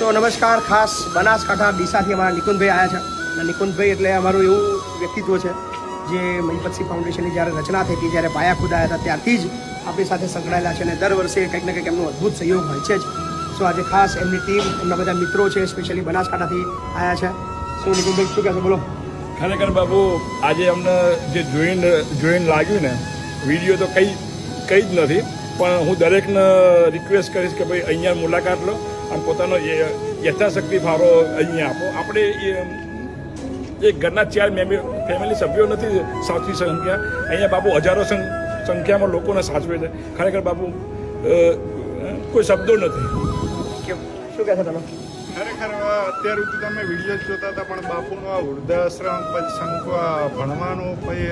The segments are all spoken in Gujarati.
સો નમસ્કાર. ખાસ બનાસકાંઠા ડીસાથી અમારા નિકુંજભાઈ આવ્યા છે અને નિકુંજભાઈ એટલે અમારું એવું વ્યક્તિત્વ છે જે મહીપતસિંહ ફાઉન્ડેશનની જ્યારે રચના થઈ હતી, જ્યારે પાયા ખુદાયા હતા ત્યારથી જ આપણી સાથે સંકળાયેલા છે અને દર વર્ષે કંઈક ને કંઈક એમનો અદ્ભુત સહયોગ હોય છે જ. સો આજે ખાસ એમની ટીમ, એમના બધા મિત્રો છે, સ્પેશિયલી બનાસકાંઠાથી આવ્યા છે. શું નિકુંજભાઈ શું કહેશો, બોલો? ખરેખર બાબુ, આજે અમને જે જોઈને લાગ્યું ને વિડીયો તો કંઈ જ નથી, પણ હું દરેકને રિક્વેસ્ટ કરીશ કે ભાઈ અહીંયા મુલાકાત લો અને પોતાનો યથાશક્તિ ફાળો અહીંયા આપો. આપણે એક ઘરના 4 ફેમિલી સભ્યો નથી સાચવી સંખ્યા, અહીંયા બાબુ હજારો સંખ્યામાં લોકોને સાચવે છે. ખરેખર બાબુ કોઈ શબ્દો નથી. શું કહેશો તમે? ખરેખર અત્યાર સુધી તમે વિડીયો જોતા હતા, પણ બાપુનો આ વૃદ્ધાશ્રમ, પછી ભણવાનું, પછી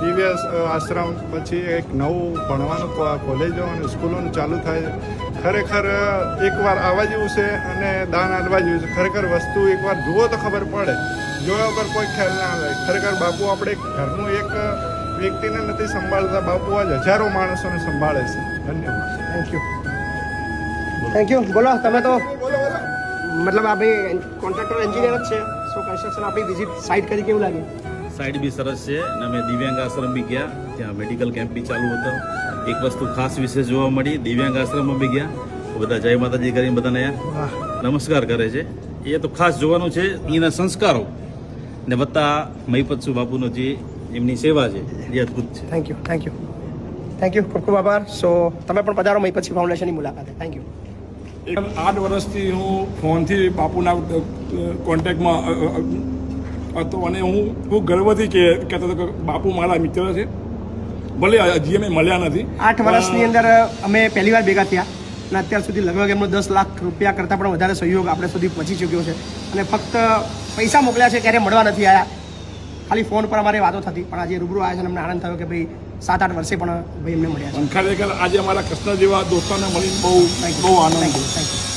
દિવ્ય આશ્રમ, પછી એક નવું ભણવાનું કોલેજો અને સ્કૂલોનું ચાલુ થાય છે. ખરેખર એકવાર આવવા જેવું છે અને દાન આપવા જેવું છે. ખરેખર વસ્તુ એકવાર જુઓ તો ખબર પડે, જોયા વગર કોઈ ખ્યાલ ના આવે. ખરેખર બાપુ આપણે ઘરનું એક વ્યક્તિને નથી સંભાળતા, બાપુ આજ હજારો માણસોને સંભાળે છે. ધન્યવાદ. Thank you. બોલો તમે તો મતલબ આ ભાઈ કોન્ટ્રાક્ટર એન્જિનિયર જ છે. સો કન્સ્ટ્રક્શન આપણી વિઝિટ સાઇટ કરી કેવું લાગે? સાઇટ બી સરસ છે અને અમે દિવ્યાંગ આશ્રમ બી ગયા, ત્યાં મેડિકલ કેમ્પ બી ચાલુ હતો. એક વસ્તુ ખાસ વિશેષ જોવા મળી, દિવ્યાંગ આશ્રમમાં બી ગયા, બધા જય માતાજી કરીને બધાને નમસ્કાર કરે છે. એ તો ખાસ જોવાનું છે. એના સંસ્કારો ને વત્તા મહીપતસિંહ બાપુનો જે એમની સેવા છે એ અદ્ભુત છે. Thank you, thank you, thank you, ખૂબ ખૂબ આભાર. સો તમે પણ પધારો મહીપતસિંહ ફાઉન્ડેશનની મુલાકાતે. Thank you. 8 વર્ષથી હું ફોનથી બાપુના કોન્ટેક્ટમાં હતો અને હું ગર્વથી કહેતો હતો કે બાપુ મારા મિત્ર છે, ભલે હજી અમે મળ્યા નથી. 8 વર્ષની અંદર અમે પહેલી વાર ભેગા થયા અને અત્યાર સુધી લગભગ એમનો 10 લાખ રૂપિયા કરતાં પણ વધારે સહયોગ આપણે સુધી પહોંચી ચૂક્યો છે. અને ફક્ત પૈસા મોકલ્યા છે, ક્યારે મળવા નથી આવ્યા, ખાલી ફોન પર અમારી વાતો થતી. પણ આજે રૂબરૂ આવ્યા છે અને અમને આનંદ થયો કે ભાઈ 7-8 વર્ષે પણ ભાઈ એમને મળ્યા છે. ખરેખર આજે અમારા કૃષ્ણ જેવા દોસ્તોને મળીને બહુ આનંદ. Thank you.